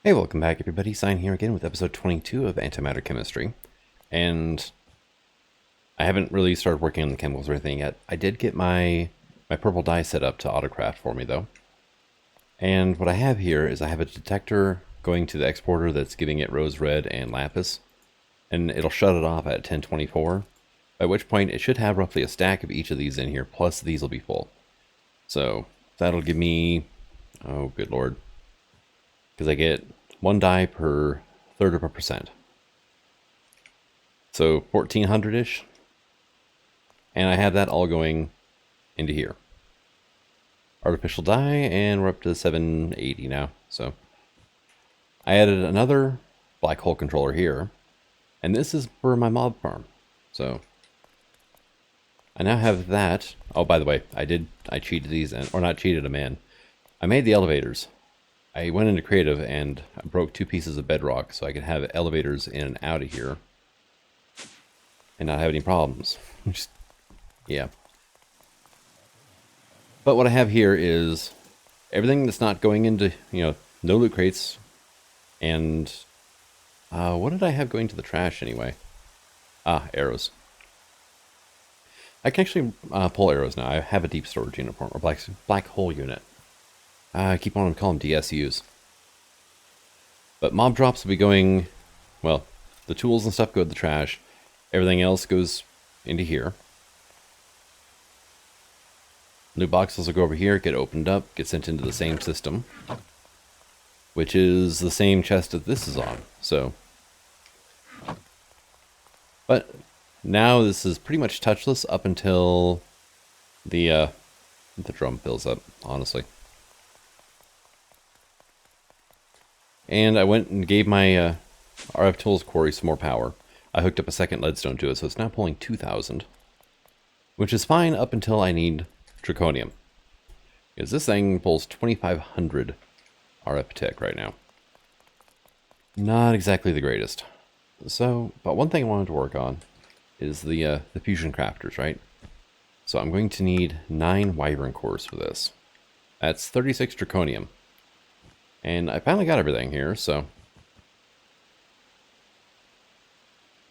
Hey, welcome back everybody. Sign here again with episode 22 of Antimatter Chemistry. And I haven't really started working on the chemicals or anything yet. I did get my purple dye set up to autocraft for me though. And what I have here is I have a detector going to the exporter that's giving it rose red and lapis. And it'll shut it off at 1024, at which point it should have roughly a stack of each of these in here, plus these will be full. So that'll give me, oh good lord, because I get one dye per third of a percent. So 1400-ish. And I have that all going into here. Artificial dye, and we're up to 780 now. So I added another black hole controller here. And this is for my mob farm. So I now have that. Oh, by the way, I cheated these, or not cheated them in. I made the elevators. I went into creative and I broke 2 pieces of bedrock so I could have elevators in and out of here and not have any problems. Just, yeah. But what I have here is everything that's not going into, no loot crates. And what did I have going to the trash anyway? Ah, arrows. I can actually pull arrows now. I have a deep storage unit for them, or black hole unit. I keep on calling them DSUs. But mob drops will be going, well, the tools and stuff go to the trash. Everything else goes into here. Loot boxes will go over here, get opened up, get sent into the same system. Which is the same chest that this is on, so. But now this is pretty much touchless up until the drum fills up, honestly. And I went and gave my RF Tools quarry some more power. I hooked up a second leadstone to it, so it's now pulling 2,000. Which is fine up until I need Draconium. Because this thing pulls 2,500 RF tick right now. Not exactly the greatest. So, but one thing I wanted to work on is the fusion crafters, right? So I'm going to need 9 wyvern cores for this. That's 36 Draconium. And I finally got everything here, so.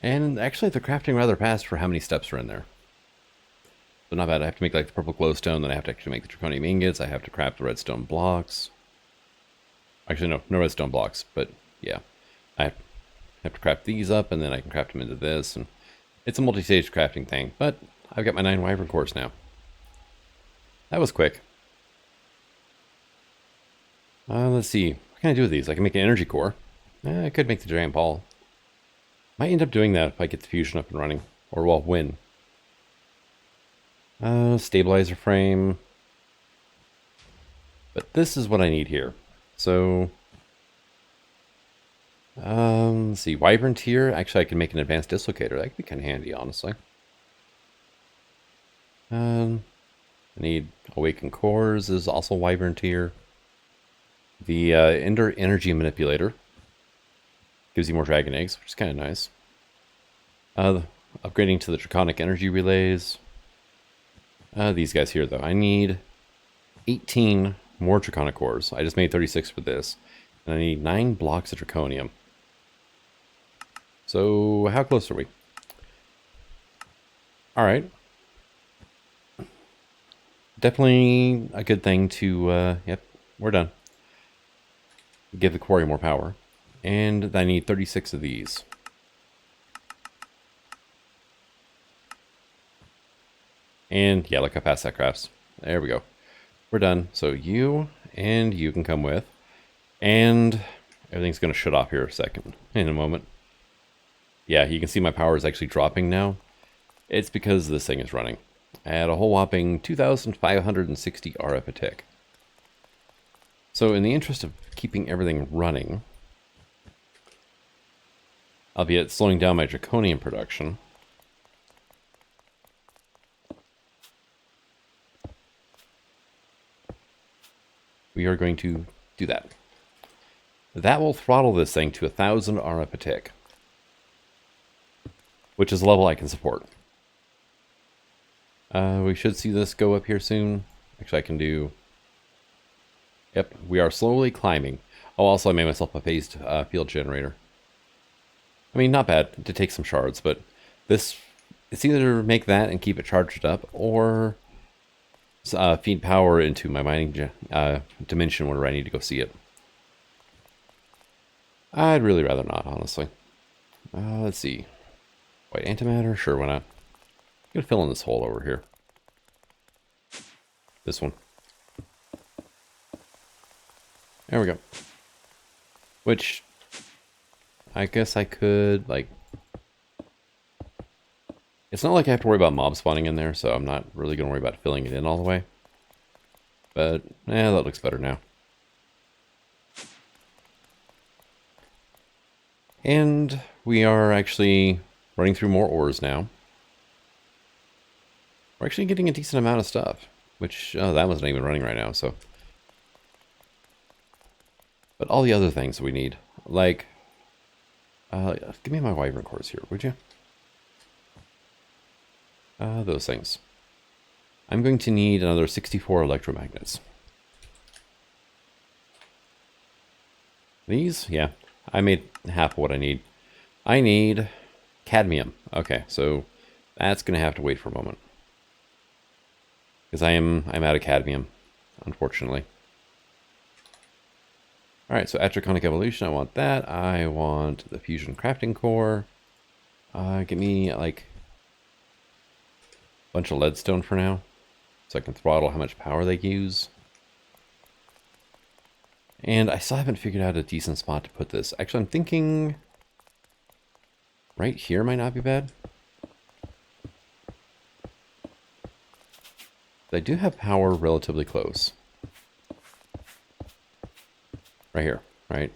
And actually they're crafting rather fast for how many steps are in there. So not bad. I have to make like the purple glowstone, then I have to actually make the draconium ingots, I have to craft the redstone blocks. Actually no redstone blocks, but yeah. I have to craft these up, and then I can craft them into this, and it's a multi-stage crafting thing, but I've got my 9 wyvern cores now. That was quick. Let's see. What can I do with these? I can make an energy core. I could make the giant ball. Might end up doing that if I get the fusion up and running. Or, well, when. Stabilizer frame. But this is what I need here. So, let's see. Wyvern tier. Actually, I can make an advanced dislocator. That could be kind of handy, honestly. I need awakened cores is also wyvern tier. The Ender Energy Manipulator gives you more dragon eggs, which is kind of nice. Upgrading to the Draconic Energy Relays. These guys here, though. I need 18 more Draconic cores. I just made 36 for this. And I need 9 blocks of Draconium. So, how close are we? Alright. Definitely a good thing to, yep, we're done. Give the quarry more power. And I need 36 of these. And yeah, look how fast that crafts. There we go. We're done. So you and you can come with. And everything's going to shut off here in a moment. Yeah, you can see my power is actually dropping now. It's because this thing is running. I had a whole whopping 2,560 RF a tick. So in the interest of keeping everything running, albeit slowing down my draconium production, we are going to do that. That will throttle this thing to 1,000 RF a tick, which is a level I can support. We should see this go up here soon. Actually, I can do... Yep, we are slowly climbing. Oh, also I made myself a phased field generator. I mean, not bad to take some shards, but this, it's either make that and keep it charged up, or feed power into my mining dimension where I need to go see it. I'd really rather not, honestly. Let's see. White antimatter? Sure, why not? I'm gonna fill in this hole over here. This one. There we go. Which, I guess I could, like... It's not like I have to worry about mob spawning in there, so I'm not really going to worry about filling it in all the way. But, that looks better now. And we are actually running through more ores now. We're actually getting a decent amount of stuff, which, oh, that wasn't even running right now, so... But all the other things we need, like... give me my wyvern cores here, would you? Those things. I'm going to need another 64 electromagnets. These? Yeah. I made half of what I need. I need cadmium. Okay, so that's going to have to wait for a moment. Because I'm out of cadmium, unfortunately. Alright, so at Draconic Evolution, I want that. I want the Fusion Crafting Core. Give me, like... bunch of leadstone for now, so I can throttle how much power they use. And I still haven't figured out a decent spot to put this. Actually, I'm thinking right here might not be bad. They do have power relatively close. Right here, right?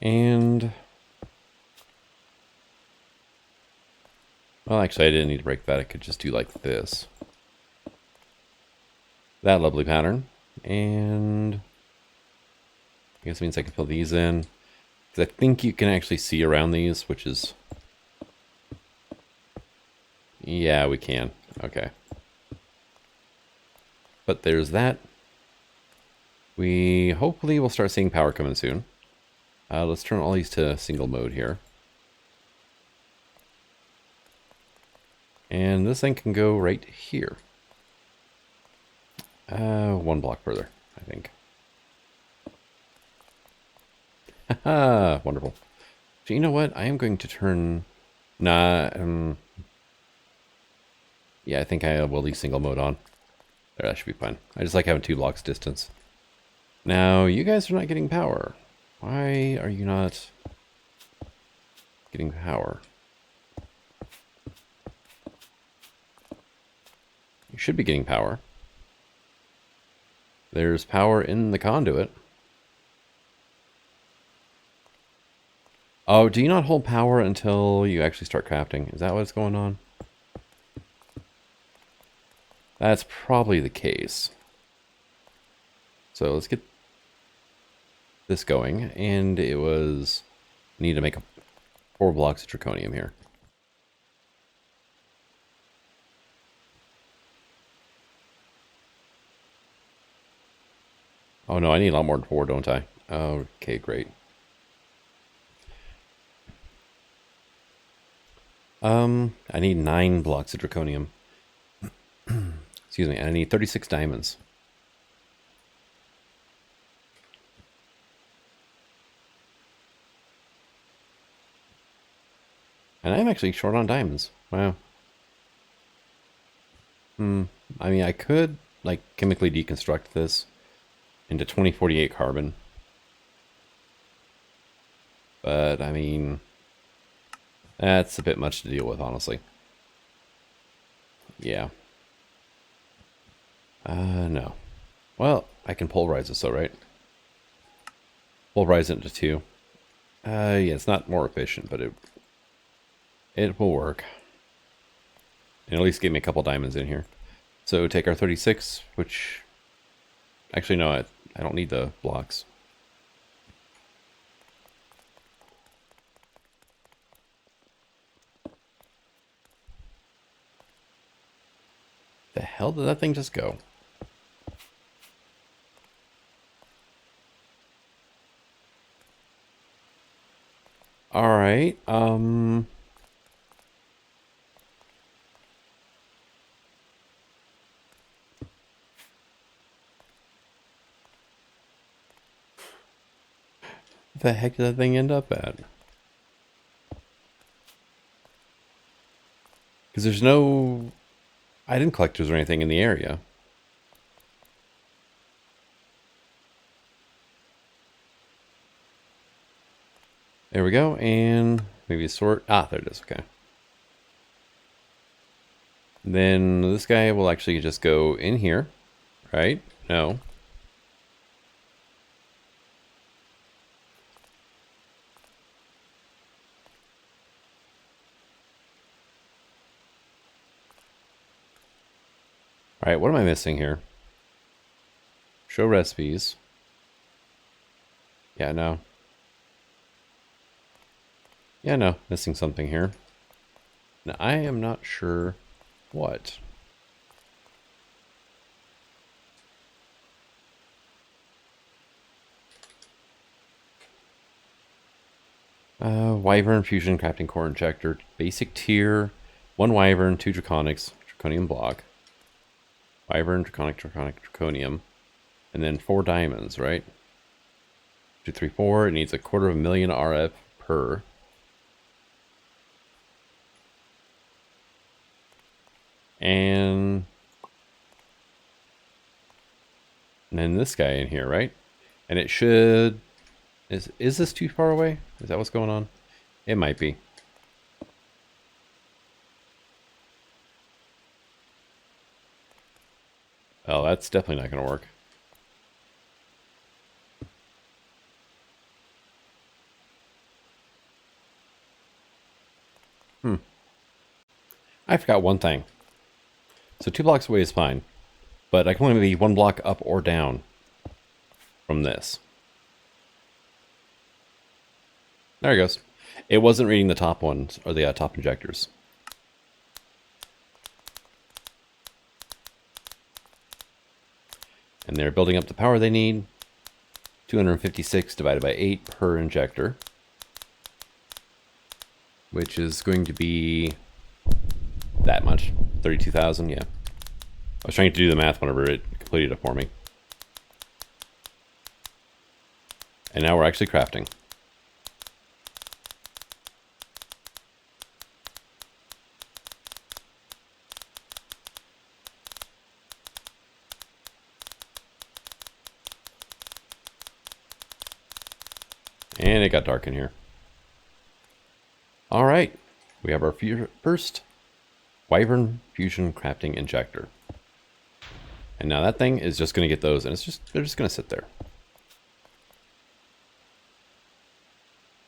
And... well, actually, I didn't need to break that. I could just do like this. That lovely pattern. And... I guess it means I can fill these in. Because I think you can actually see around these, which is... yeah, we can. Okay. But there's that. We hopefully will start seeing power coming soon. Let's turn all these to single mode here. And this thing can go right here. One block further, I think. Haha, wonderful. So you know what? I am going to turn... nah, yeah, I think I will leave single mode on. There, that should be fine. I just like having 2 blocks distance. Now, you guys are not getting power. Why are you not getting power? You should be getting power. There's power in the conduit. Oh, do you not hold power until you actually start crafting? Is that what's going on? That's probably the case. So let's get this going. And it was... need to make 4 blocks of draconium here. Oh no, I need a lot more than 4, don't I? Okay, great. I need 9 blocks of draconium. Excuse me, and I need 36 diamonds. And I'm actually short on diamonds. Wow. I mean, I could, like, chemically deconstruct this into 2048 carbon. But, I mean, that's a bit much to deal with, honestly. Yeah. No. Well, I can pulverize this, though, right? Pulverize it into 2. Yeah, it's not more efficient, but it will work. And at least give me a couple diamonds in here. So take our 36, which... actually, no, I don't need the blocks. The hell did that thing just go? Alright, the heck did that thing end up at? Because there's no item collectors or anything in the area. There we go, and maybe sort. Ah, there it is, okay. Then this guy will actually just go in here, right? No. Alright, what am I missing here? Show recipes. Yeah, no. Yeah, no, missing something here. Now, I am not sure what. Wyvern Fusion Crafting Core Injector. Basic tier. 1 Wyvern, 2 Draconics, Draconium block. Wyvern, Draconic, Draconium. And then 4 diamonds, right? 2, 3, 4. It needs 250,000 RF per. And then this guy in here, right? And it should... Is this too far away? Is that what's going on? It might be. Oh, that's definitely not going to work. I forgot one thing. So 2 blocks away is fine. But I can only be 1 block up or down from this. There it goes. It wasn't reading the top ones, or the top injectors. And they're building up the power they need. 256 divided by 8 per injector. Which is going to be that much. 32,000, yeah. I was trying to do the math whenever it completed it for me. And now we're actually crafting. And it got dark in here. Alright, we have our first Wyvern Fusion Crafting Injector. And now that thing is just going to get those, and they're just going to sit there.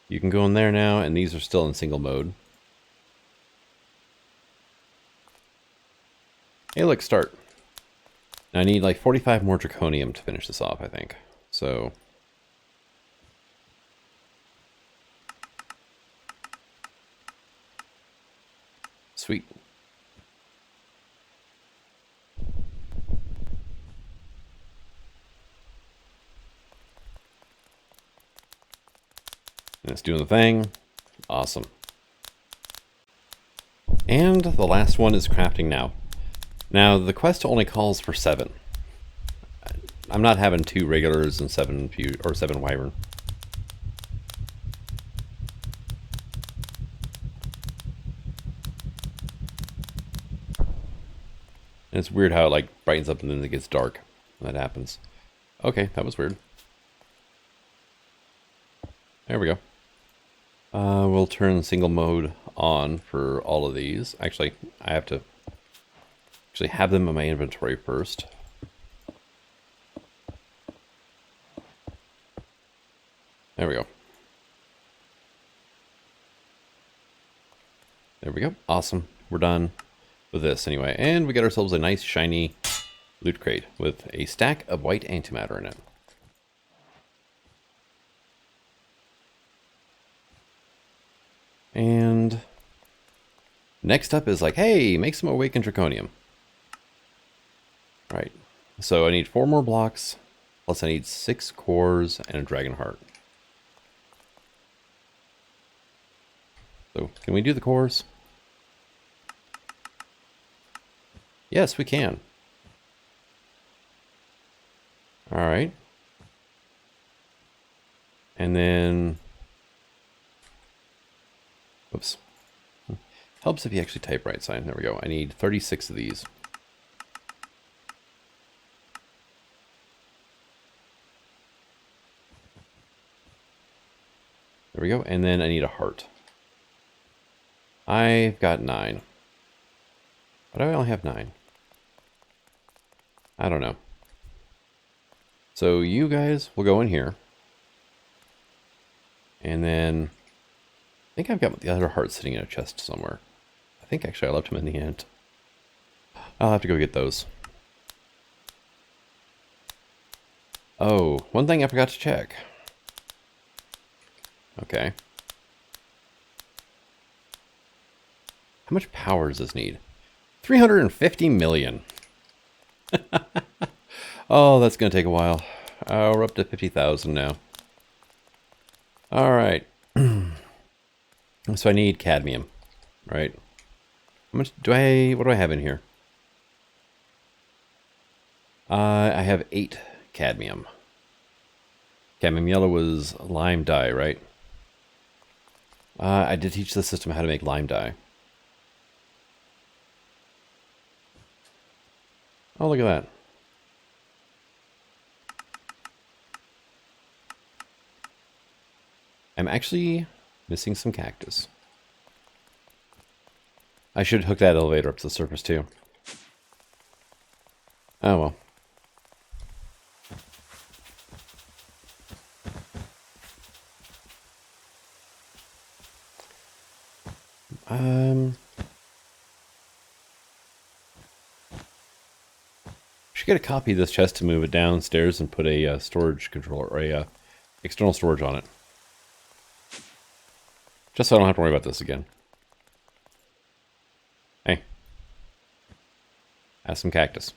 You can go in there now, and these are still in single mode. Hey, look, start. Now I need like 45 more Draconium to finish this off, I think. So... Sweet. And it's doing the thing. Awesome. And the last one is crafting now. Now, the quest only calls for 7. I'm not having 2 regulars and 7 wyvern. And it's weird how it like brightens up and then it gets dark when that happens. Okay, that was weird. There we go. We'll turn single mode on for all of these. Actually, I have to actually have them in my inventory first. There we go. There we go. Awesome. We're done with this anyway. And we got ourselves a nice shiny loot crate with a stack of white antimatter in it. And next up is like, hey, make some awakened draconium. So I need 4 more blocks, plus I need 6 cores and a dragon heart. So can we do the cores? Yes, we can. All right. And then, oops. Helps if you actually type right sign. There we go. I need 36 of these. There we go. And then I need a heart. I've got 9. Why do I only have 9? I don't know. So you guys will go in here. And then I think I've got the other heart sitting in a chest somewhere. I think actually I left them in the end. I'll have to go get those. Oh, one thing I forgot to check. Okay. How much power does this need? 350 million. Oh, that's going to take a while. We're up to 50,000 now. All right. So I need cadmium, right? How much do what do I have in here? I have 8 cadmium. Cadmium yellow was lime dye, right? I did teach the system how to make lime dye. Oh, look at that. I'm actually missing some cactus. I should hook that elevator up to the surface too. Oh well. Should get a copy of this chest to move it downstairs and put a storage controller or a external storage on it. Just so I don't have to worry about this again. Hey. Have some cactus.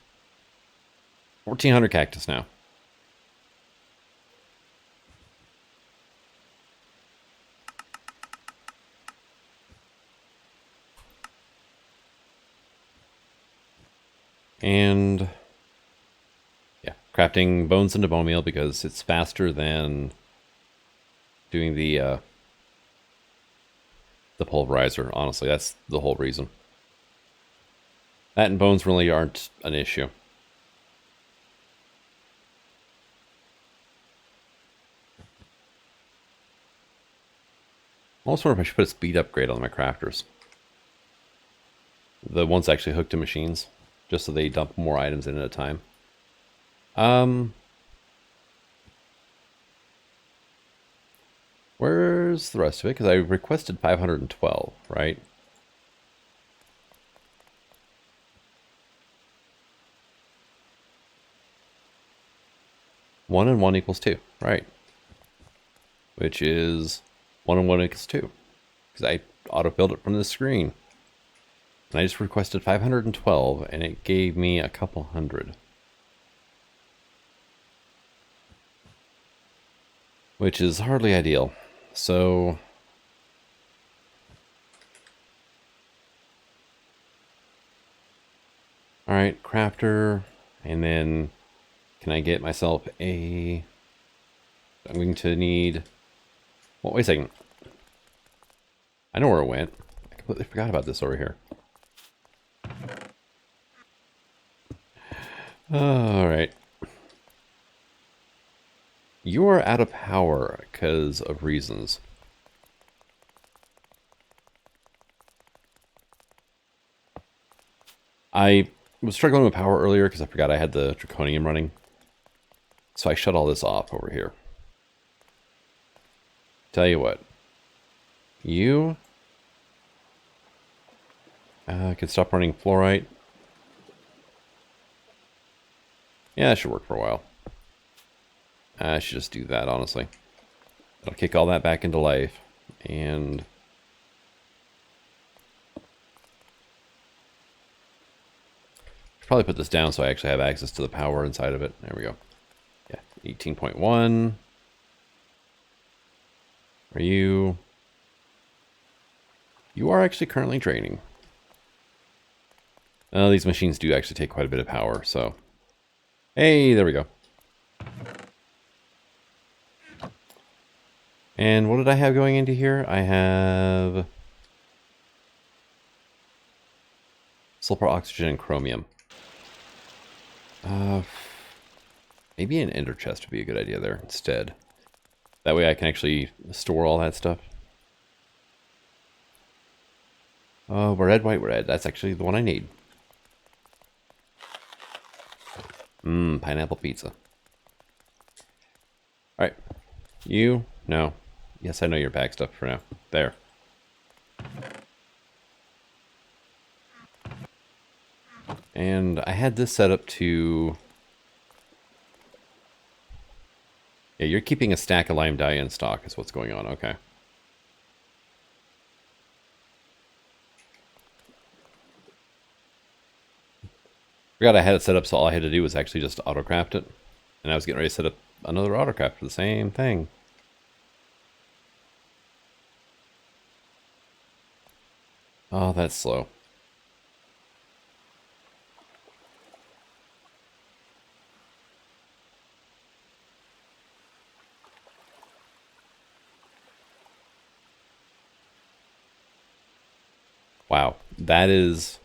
1,400 cactus now. And yeah, crafting bones into bone meal because it's faster than doing the pulverizer. Honestly, that's the whole reason. That and bones really aren't an issue. I also wonder if I should put a speed upgrade on my crafters. The ones actually hooked to machines, just so they dump more items in at a time. Where's the rest of it? Because I requested 512, right? One and one equals 2, right? Which is 1 and 1 equals 2. Because I auto-filled it from the screen. And I just requested 512, and it gave me a couple hundred. Which is hardly ideal. So alright, crafter, and then can I get myself a... I'm going to need... Well, wait a second. I know where it went. I completely forgot about this over here. Alright. You are out of power because of reasons. I was struggling with power earlier because I forgot I had the Draconium running. So I shut all this off over here. Tell you what. You can stop running fluorite. Yeah, that should work for a while. I should just do that, honestly. That'll kick all that back into life. And probably put this down so I actually have access to the power inside of it. There we go. Yeah, 18.1. Are you... You are actually currently draining. These machines do actually take quite a bit of power, so... Hey, there we go. And what did I have going into here? I have... sulfur, oxygen, and chromium. Maybe an ender chest would be a good idea there instead. That way I can actually store all that stuff. Oh, red, white, red. That's actually the one I need. Pineapple pizza. Alright. You? No. Yes, I know your pack stuff for now. There. And I had this set up to... Yeah, you're keeping a stack of lime dye in stock is what's going on. Okay. Forgot I had it set up so all I had to do was actually just autocraft it. And I was getting ready to set up another autocraft for the same thing. Oh, that's slow. Wow, that is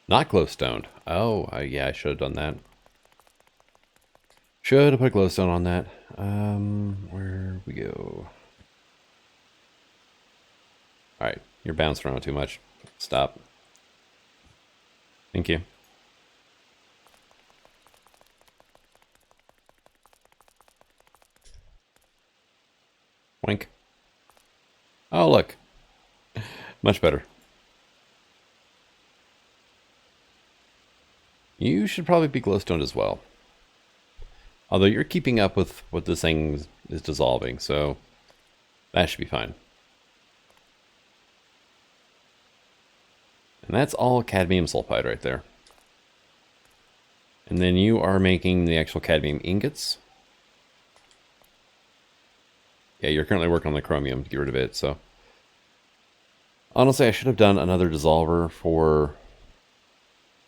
not glowstoned. Oh, yeah, I should have done that. Should have put glowstone on that. Where we go? All right, you're bouncing around too much. Stop. Thank you. Wink. Oh, look. Much better. You should probably be glowstoned as well. Although you're keeping up with what this thing is dissolving, so that should be fine. And that's all cadmium sulfide right there. And then you are making the actual cadmium ingots. Yeah, you're currently working on the chromium to get rid of it, so... Honestly, I should have done another dissolver for...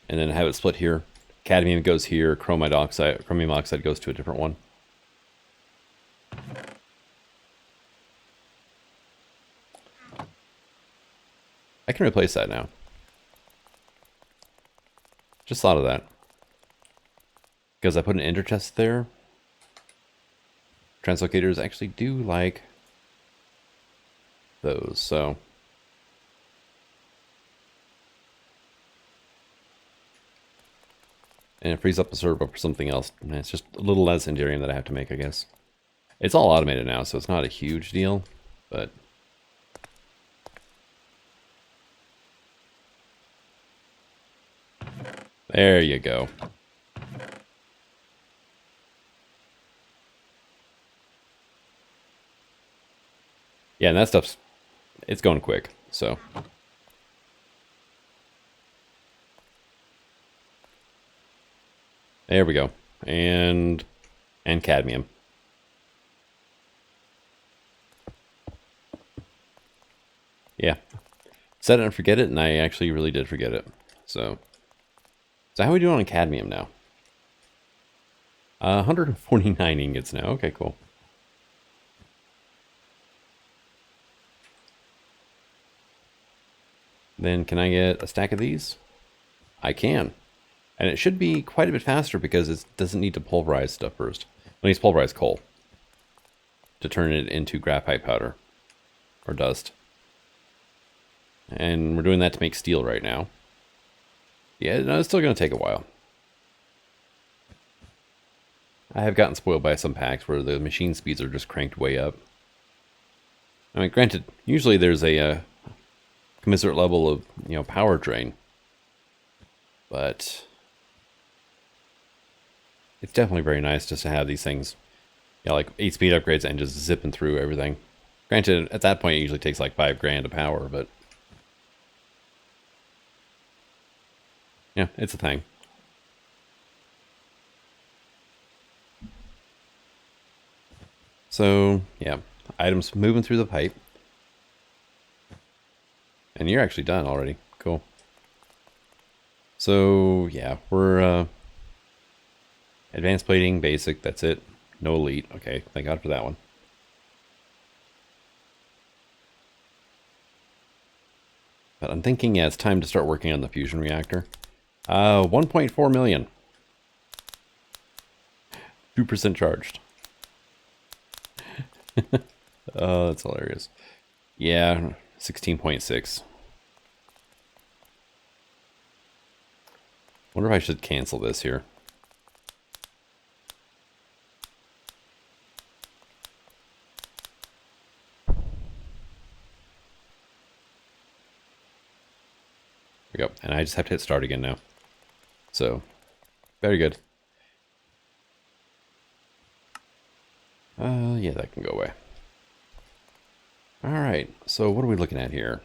And then have it split here. Cadmium goes here, chromium oxide goes to a different one. I can replace that now. Just thought of that. Because I put an ender chest there. Translocators actually do like those, so... And it frees up the servo for something else. And it's just a little less Enderium that I have to make, I guess. It's all automated now, so it's not a huge deal, but... There you go. Yeah, and that stuff's... It's going quick, so... There we go. And cadmium. Yeah. Set it and forget it, and I actually really did forget it. So how are we doing on cadmium now? 149 ingots now. Okay, cool. Then can I get a stack of these? I can. And it should be quite a bit faster because it doesn't need to pulverize stuff first. It needs pulverized coal to turn it into graphite powder or dust. And we're doing that to make steel right now. Yeah, no, it's still going to take a while. I have gotten spoiled by some packs where the machine speeds are just cranked way up. I mean, granted, usually there's a commensurate level of, power drain. But... it's definitely very nice just to have these things, like 8 speed upgrades and just zipping through everything. Granted, at that point it usually takes like $5 grand of power, but... Yeah, it's a thing. So, yeah, items moving through the pipe. And you're actually done already. Cool. So, yeah, we're advanced plating, basic, that's it. No elite. Okay, thank God for that one. But I'm thinking, yeah, it's time to start working on the fusion reactor. 1.4 million. 2% charged. Oh, that's hilarious. Yeah, 16.6. Wonder if I should cancel this here. There we go. And I just have to hit start again now. So, very good. Yeah, that can go away. All right, so what are we looking at here?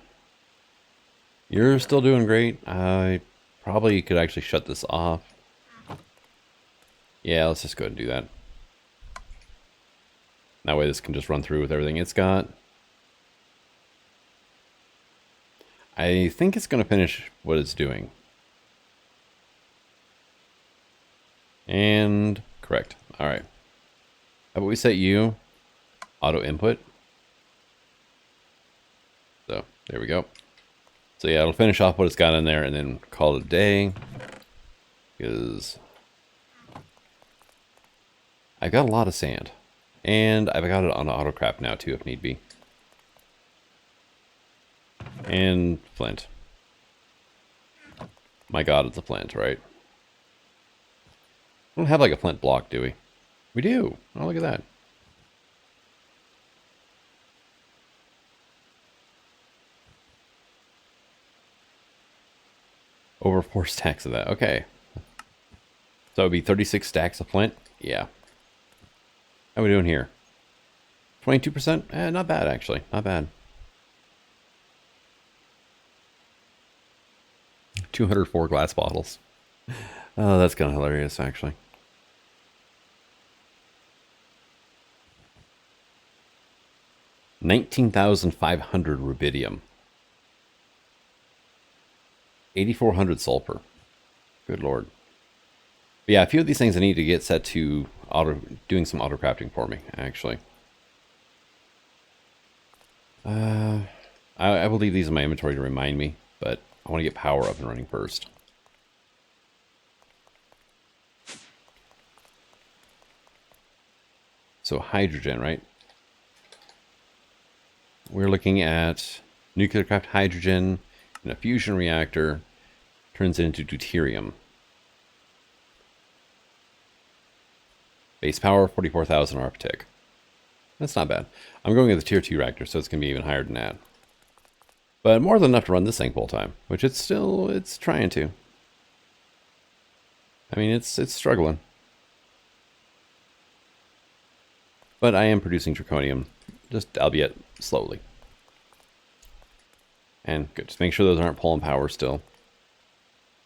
You're still doing great. I probably could actually shut this off. Yeah, let's just go ahead and do that. That way this can just run through with everything it's got. I think it's going to finish what it's doing. And correct. All right. How about we set you auto input? So there we go. So yeah, it'll finish off what it's got in there and then call it a day. Because I've got a lot of sand. And I've got it on autocraft now too if need be. And flint. My god, it's a flint, right? We don't have like a flint block, do we? We do. Oh, look at that. Over 4 stacks of that. Okay. So it would be 36 stacks of flint? Yeah. How are we doing here? 22%? Not bad, actually. Not bad. 204 glass bottles. Oh, that's kind of hilarious, actually. $19,500 rubidium. 8,400 sulfur. Good lord. But yeah, a few of these things I need to get set to doing some auto crafting for me, actually. I will leave these in my inventory to remind me, but I want to get power up and running first. So hydrogen, right? We're looking at nuclear craft hydrogen in a fusion reactor. Turns it into deuterium. Base power, 44,000 RF tick. That's not bad. I'm going with the tier 2 reactor, so it's going to be even higher than that. But more than enough to run this thing full time, which it's trying to. I mean, it's struggling. But I am producing draconium, just albeit slowly. And good, just make sure those aren't pulling power still.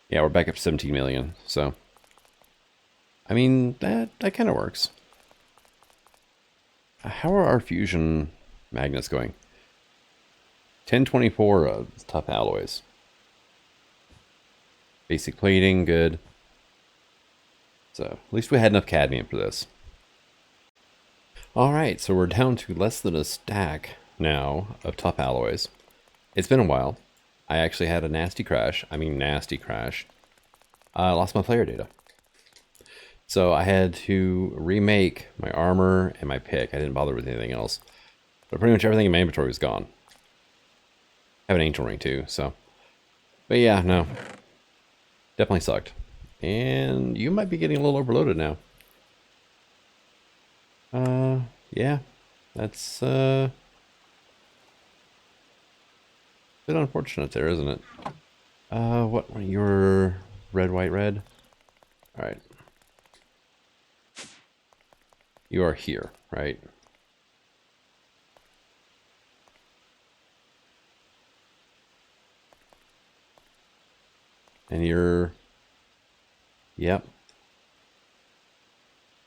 Yeah, we're back up to 17 million, so. I mean, that kind of works. How are our fusion magnets going? 1024 tough alloys. Basic plating, good. So, at least we had enough cadmium for this. Alright, so we're down to less than a stack now of tough alloys. It's been a while. I actually had a nasty crash. I mean, nasty crash. I lost my player data. So I had to remake my armor and my pick. I didn't bother with anything else. But pretty much everything in my inventory was gone. I have an angel ring too, so. But yeah, no. Definitely sucked. And you might be getting a little overloaded now. Yeah. That's, a bit unfortunate there, isn't it? What, you're red, white, red? Alright. You are here, right? And you're Yep.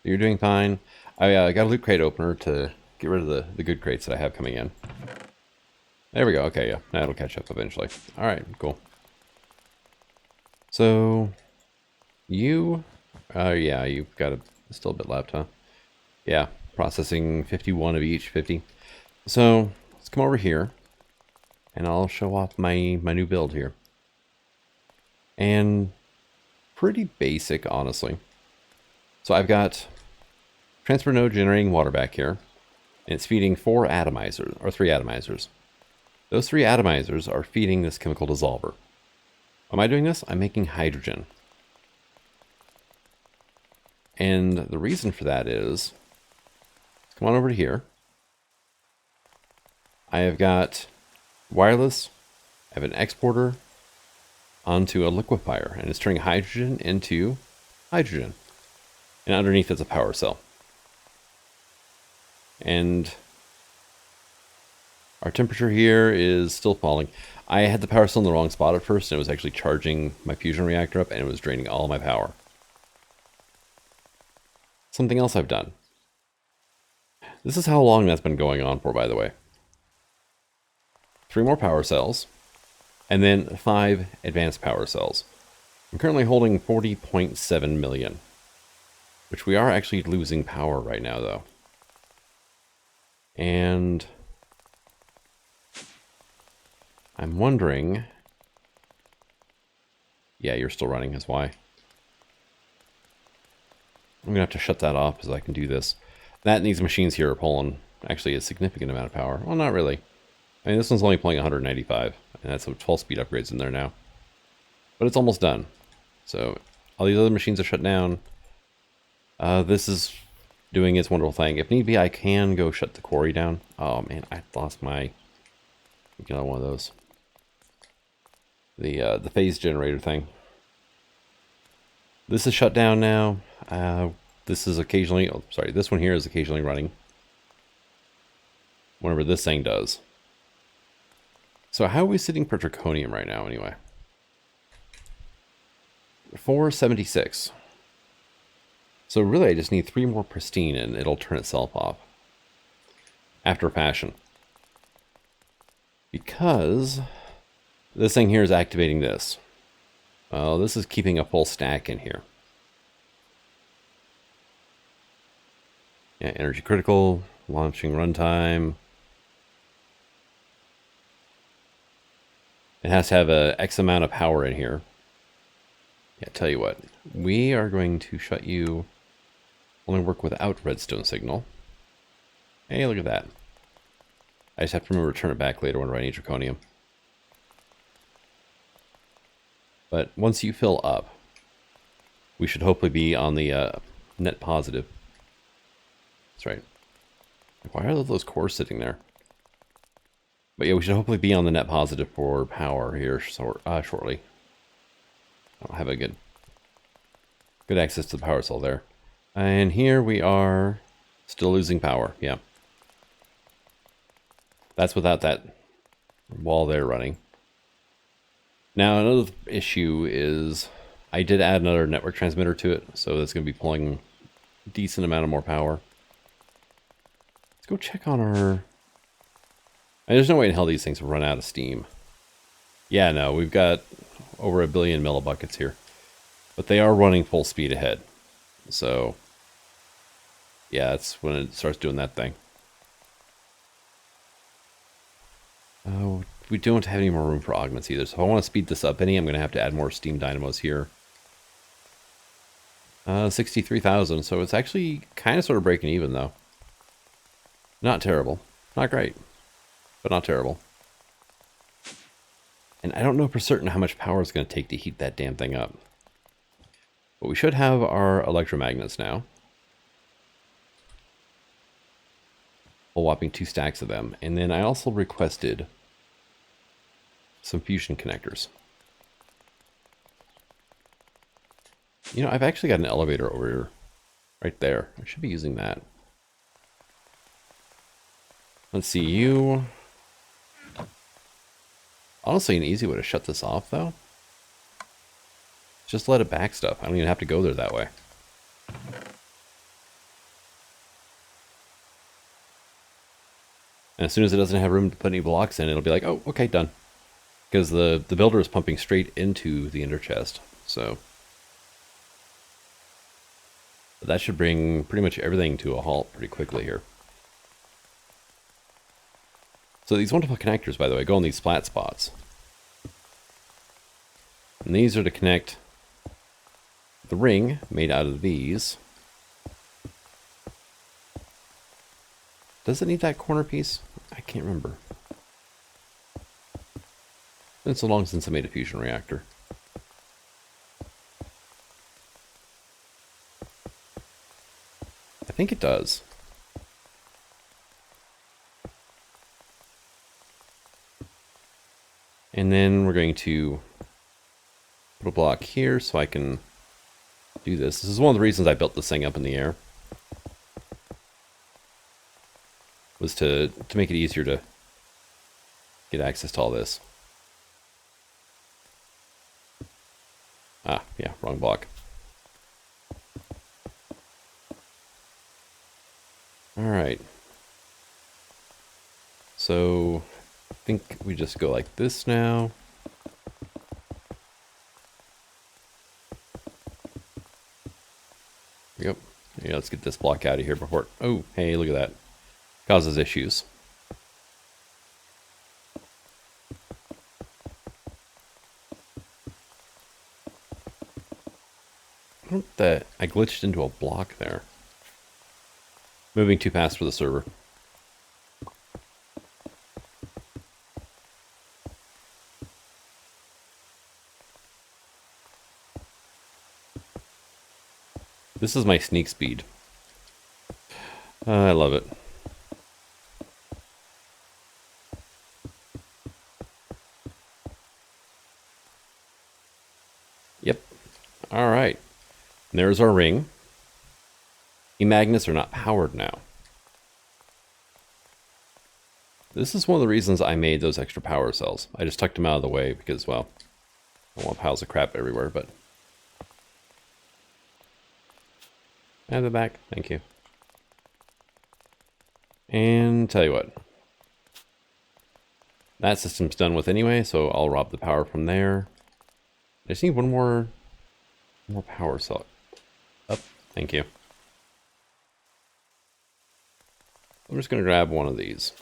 You're doing fine. I got a loot crate opener to get rid of the good crates that I have coming in. There we go. Okay, yeah. That'll catch up eventually. Alright, cool. So, you... yeah, you've got still a bit left, huh? Yeah, processing 51 of each, 50. So, let's come over here, and I'll show off my new build here. And pretty basic, honestly. So I've got transfer node generating water back here, and it's feeding 4 atomizers, or 3 atomizers. Those 3 atomizers are feeding this chemical dissolver. Why am I doing this? I'm making hydrogen. And the reason for that is, come on over to here. I have got wireless, I have an exporter onto a liquefier, and it's turning hydrogen into hydrogen. And underneath is a power cell. And our temperature here is still falling. I had the power cell in the wrong spot at first, and it was actually charging my fusion reactor up, and it was draining all my power. Something else I've done. This is how long that's been going on for, by the way. 3 more power cells, and then 5 advanced power cells. I'm currently holding 40.7 million, which we are actually losing power right now, though. And I'm wondering... Yeah, you're still running, is why. I'm going to have to shut that off so I can do this. That and these machines here are pulling actually a significant amount of power. Well, not really. I mean, this one's only pulling 195, and that's some 12-speed upgrades in there now. But it's almost done. So, all these other machines are shut down. This is doing its wonderful thing. If need be, I can go shut the quarry down. Oh, man, I lost my... Get on one of those. The phase generator thing. This is shut down now. This is occasionally... Oh, sorry, this one here is occasionally running. Whenever this thing does. So how are we sitting for Draconium right now, anyway? 476. So really, I just need 3 more pristine, and it'll turn itself off. After fashion. Because this thing here is activating this. Well, this is keeping a full stack in here. Yeah, energy critical, launching runtime. It has to have a X amount of power in here. Yeah, tell you what, we are going to shut you. Only work without redstone signal. Hey, look at that. I just have to remember to turn it back later when I need Draconium. But once you fill up, we should hopefully be on the net positive. That's right. Why are those cores sitting there? But yeah, we should hopefully be on the net positive for power here shortly. I don't have a good access to the power cell there. And here we are still losing power. Yeah. That's without that wall there running. Now, another issue is I did add another network transmitter to it, so that's going to be pulling a decent amount of more power. Let's go check on our... There's no way in hell these things will run out of steam. Yeah, no, we've got over 1 billion millibuckets here. But they are running full speed ahead. So, yeah, that's when it starts doing that thing. We don't have any more room for augments either. So if I want to speed this up any, I'm going to have to add more steam dynamos here. 63,000, so it's actually kind of sort of breaking even, though. Not terrible. Not great. But not terrible. And I don't know for certain how much power it's going to take to heat that damn thing up. But we should have our electromagnets now. A whopping 2 stacks of them. And then I also requested some fusion connectors. You know, I've actually got an elevator over here. Right there. I should be using that. Let's see, you... Honestly, an easy way to shut this off, though, Just let it back stuff. I don't even have to go there that way. And as soon as it doesn't have room to put any blocks in, it'll be like, oh, okay, done. Because the builder is pumping straight into the ender chest. So that should bring pretty much everything to a halt pretty quickly here. So these wonderful connectors, by the way, go on these flat spots. And these are to connect the ring made out of these. Does it need that corner piece? I can't remember. It's been so long since I made a fusion reactor. I think it does. And then we're going to put a block here so I can do this. This is one of the reasons I built this thing up in the air. Was to make it easier to get access to all this. Ah, yeah, wrong block. Alright. So, I think we just go like this now. Yep. Yeah, let's get this block out of here before... Oh, hey, look at that. Causes issues. That I glitched into a block there. Moving too fast for the server. This is my sneak speed. I love it. Yep. All right. And there's our ring. The magnets are not powered now. This is one of the reasons I made those extra power cells. I just tucked them out of the way because, well, I don't want piles of crap everywhere, but... Have it back. Thank you. And tell you what. That system's done with anyway, so I'll rob the power from there. I just need one more power cell. Up. Thank you. I'm just going to grab one of these.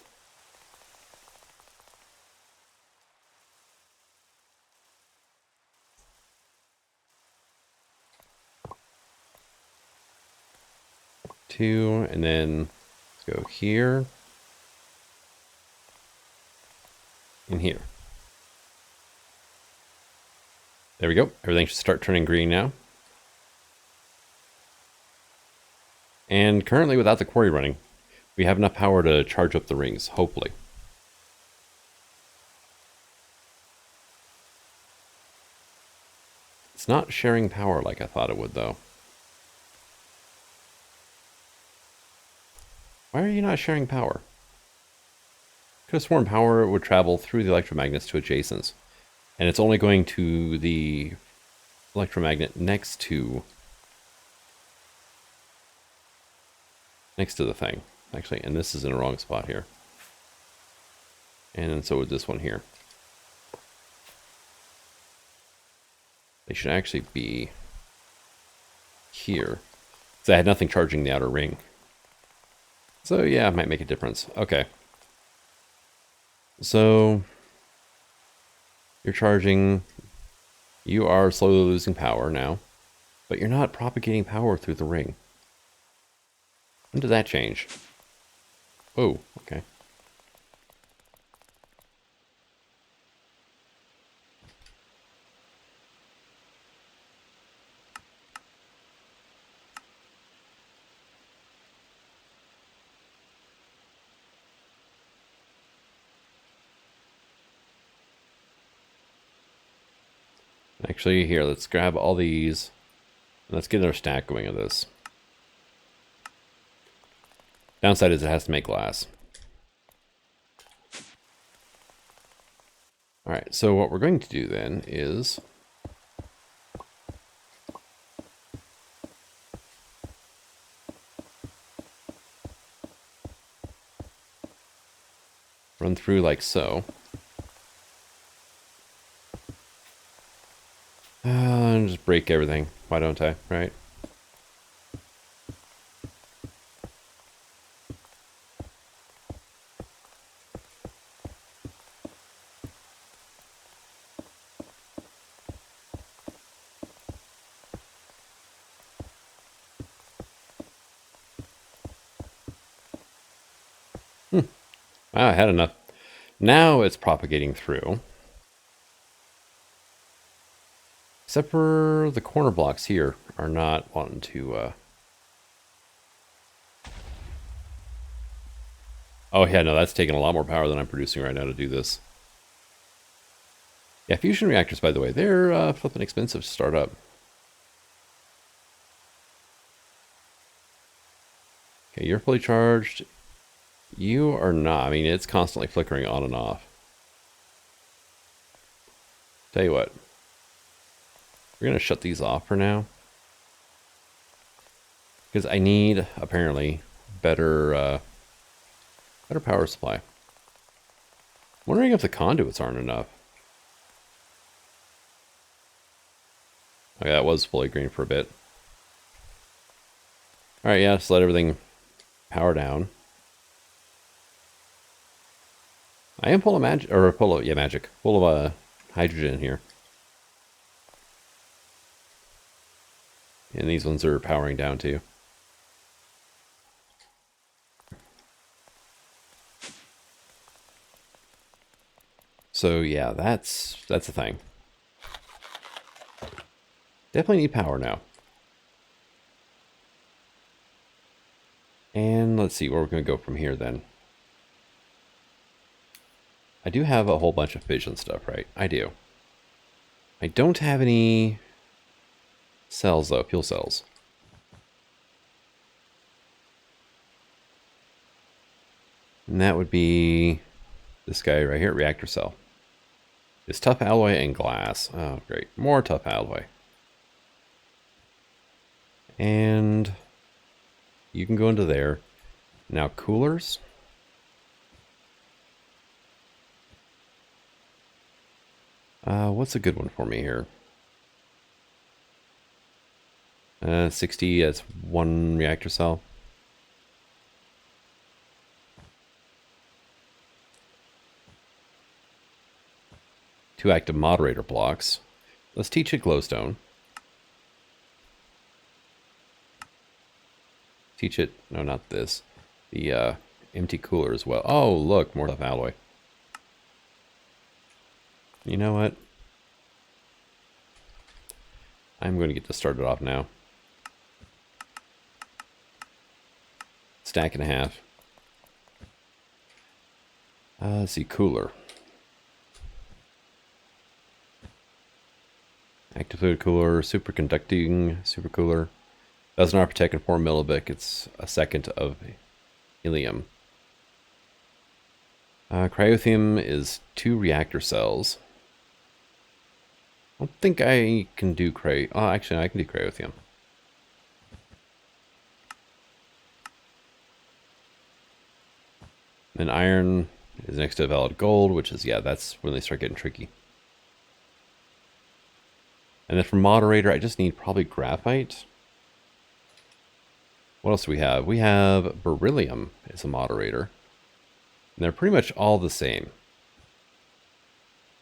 Two, and then let's go here. And here. There we go. Everything should start turning green now. And currently, without the quarry running, we have enough power to charge up the rings, hopefully. It's not sharing power like I thought it would, though. Why are you not sharing power? Could have sworn power would travel through the electromagnets to adjacents. And it's only going to the electromagnet next to the thing. Actually, and this is in the wrong spot here. And so would this one here. They should actually be here. So I had nothing charging the outer ring. So yeah, it might make a difference. Okay. So you're charging. You are slowly losing power now. But you're not propagating power through the ring. When did that change? Oh, okay. Actually, here, let's grab all these. And let's get another stack going of this. Downside is it has to make glass. Alright, so what we're going to do then is Run through like so. And just break everything. Why don't I, right? Wow, I had enough. Now it's propagating through. Except for the corner blocks here are not wanting to... Oh yeah, no, that's taking a lot more power than I'm producing right now to do this. Yeah, fusion reactors, by the way, they're flipping expensive to start up. Okay, you're fully charged. You are not. I mean, it's constantly flickering on and off. Tell you what. We're going to shut these off for now. Because I need, apparently, better power supply. Wondering if the conduits aren't enough. Okay, that was fully green for a bit. Alright, yeah, just let everything power down. I am full of magic, or full of, yeah, magic. Full of hydrogen here. And these ones are powering down too. So yeah, that's the thing. Definitely need power now. And let's see where we're going to go from here then. I do have a whole bunch of fission stuff, right? I do. I don't have any cells though, fuel cells. And that would be this guy right here, reactor cell. It's tough alloy and glass. Oh, great. More tough alloy. And you can go into there. Now coolers. What's a good one for me here? 60, that's one reactor cell. Two active moderator blocks. Let's teach it glowstone. Teach it, no, not this. The empty cooler as well. Oh, look, more tough alloy. You know what? I'm going to get this started off now. Stack and a half. Let's see, cooler. Active fluid cooler, superconducting supercooler. Doesn't architect in 4 millibic. It's a second of helium. Cryothium is 2 reactor cells. I don't think I can do Oh, actually, I can do cryothium. Then iron is next to valid gold, which is, yeah, that's when they start getting tricky. And then for moderator, I just need probably graphite. What else do we have? We have beryllium as a moderator. And they're pretty much all the same.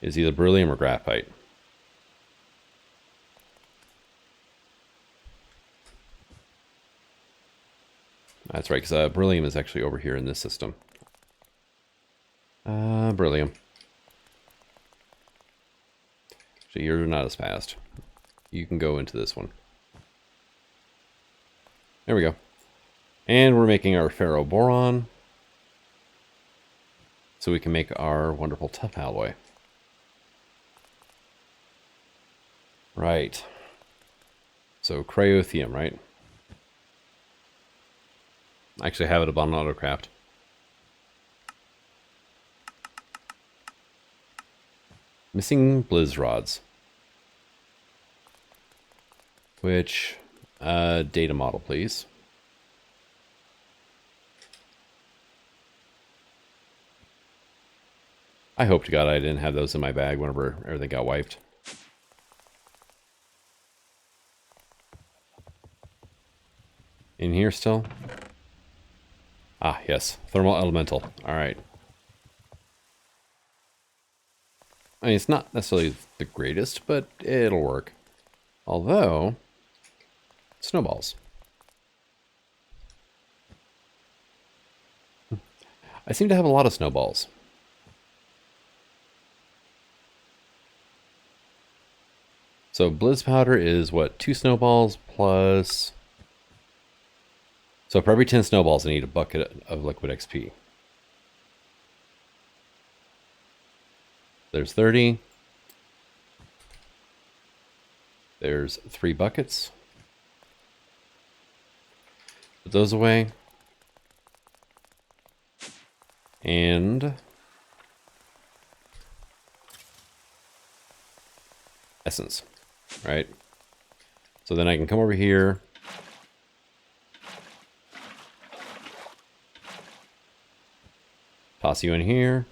It's either beryllium or graphite. That's right, because beryllium is actually over here in this system. Beryllium. So you're not as fast. You can go into this one. There we go. And we're making our ferroboron. So we can make our wonderful tough alloy. Right. So cryothium, right? I actually have it up on Autocraft. Missing blizz rods. Which, data model, please. I hope to God I didn't have those in my bag whenever everything got wiped. In here still? Ah, yes. Thermal elemental. Alright. I mean, it's not necessarily the greatest, but it'll work. Although, snowballs. I seem to have a lot of snowballs. So Blizz powder is what? 2 snowballs plus... So for every 10 snowballs, I need a bucket of liquid XP. There's 30. There's 3 buckets. Put those away. And... essence. Right? So then I can come over here... toss you in here.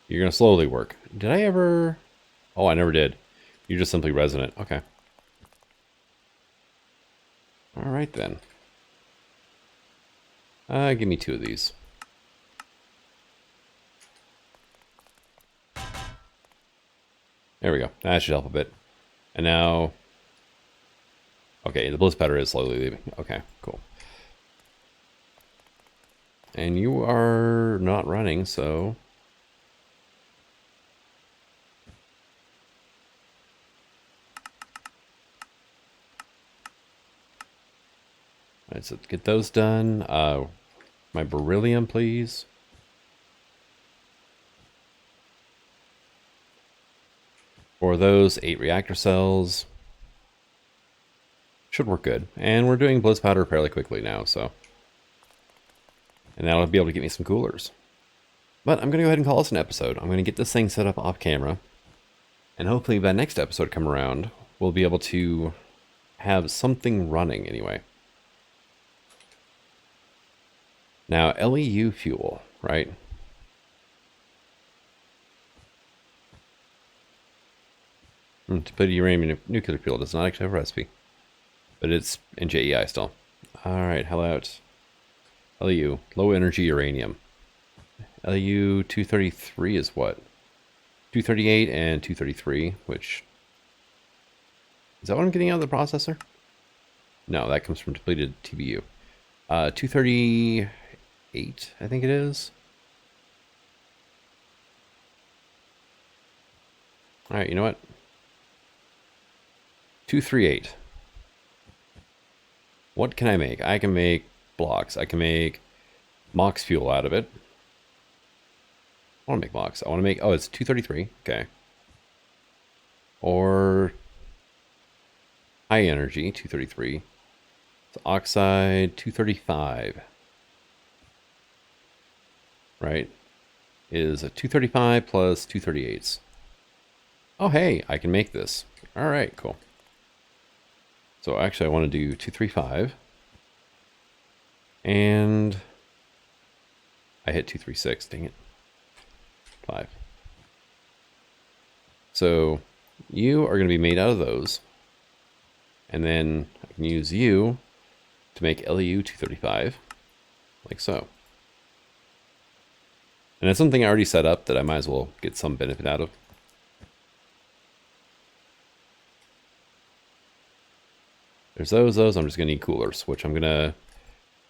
You're going to slowly work. Did I ever... Oh, I never did. You're just simply resonant. Okay. Alright then. Give me 2 of these. There we go. That should help a bit. And now... Okay, the bliss powder is slowly leaving. Okay, cool. And you are not running, so... Alright, so get those done. My beryllium, please. For those 8 reactor cells. Should work good. And we're doing bliss powder fairly quickly now, so... And that'll be able to get me some coolers. But I'm going to go ahead and call this an episode. I'm going to get this thing set up off camera. And hopefully by next episode come around, we'll be able to have something running anyway. Now, LEU fuel, right? To put uranium nuclear fuel does not actually have a recipe. But it's in JEI still. Alright, how about LEU, low energy uranium. LEU 233 is what? 238 and 233, which... Is that what I'm getting out of the processor? No, that comes from depleted TBU. 238, I think it is. Alright, you know what? 238. What can I make? I can make blocks. I can make MOX fuel out of it. I want to make MOX. I want to make... Oh, it's 233. Okay. Or... high energy, 233. It's oxide, 235. Right? Is a 235 plus 238s. Oh, hey, I can make this. All right, cool. So actually I want to do 235. And I hit 236, dang it. 5. So you are going to be made out of those. And then I can use you to make LEU 235, like so. And it's something I already set up that I might as well get some benefit out of. There's those. I'm just going to need coolers, which I'm going to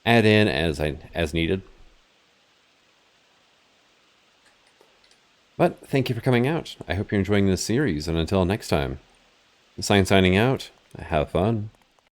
add in as needed. But thank you for coming out. I hope you're enjoying this series, and until next time, Sign signing out. Have fun.